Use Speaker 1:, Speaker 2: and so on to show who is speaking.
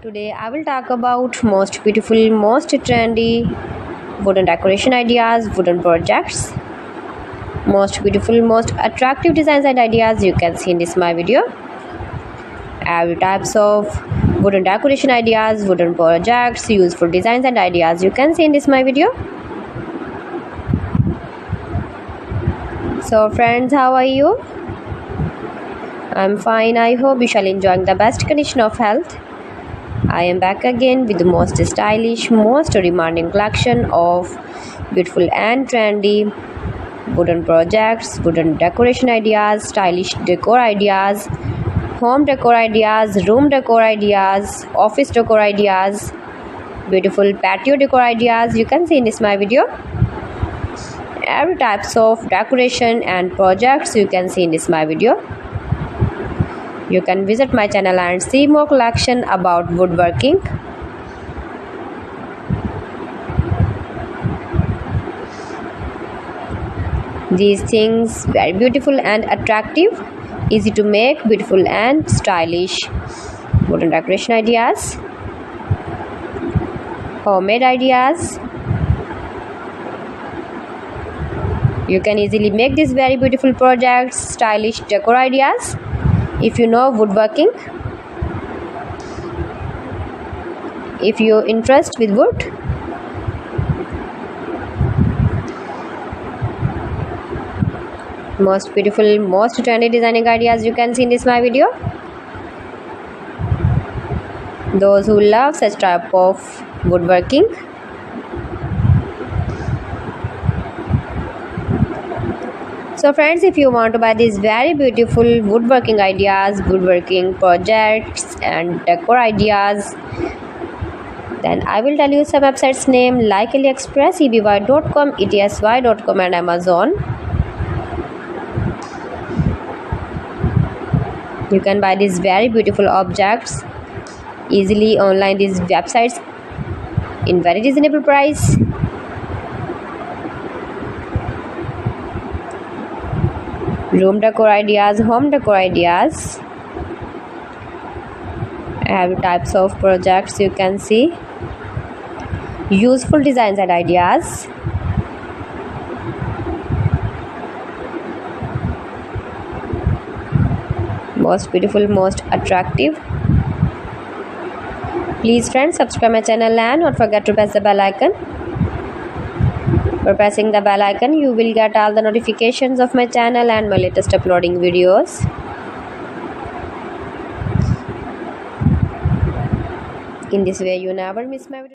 Speaker 1: Today I will talk about most beautiful, most trendy wooden decoration ideas, wooden projects, most beautiful, most attractive designs and ideas you can see in this my video. Every types of wooden decoration ideas, wooden projects, useful designs and ideas you can see in this my video. So friends, how are you? I'm fine. I hope you shall enjoying the best condition of health. I am back again with the most stylish, most demanding collection of beautiful and trendy wooden projects, wooden decoration ideas, stylish decor ideas, home decor ideas, room decor ideas, office decor ideas, beautiful patio decor ideas you can see in this my video. Every types of decoration and projects you can see in this my video. You can visit my channel and see more collection about woodworking. These things very beautiful and attractive, easy to make, beautiful and stylish wooden decoration ideas, homemade ideas. You can easily make these very beautiful projects, stylish decor ideas. If you know woodworking, if you interest with wood, most beautiful, most trendy designing ideas you can see in this my video. Those who love such type of woodworking, so friends, if you want to buy these very beautiful woodworking ideas, woodworking projects and decor ideas, then I will tell you some websites name like AliExpress, eby.com, etsy.com and Amazon. You can buy these very beautiful objects easily online these websites in very reasonable price. Room decor ideas, home decor ideas, every types of projects you can see, useful designs and ideas, most beautiful, most attractive. Please friends, subscribe my channel and don't forget to press the bell icon. By pressing the bell icon, you will get all the notifications of my channel and my latest uploading videos. In this way, you never miss my video.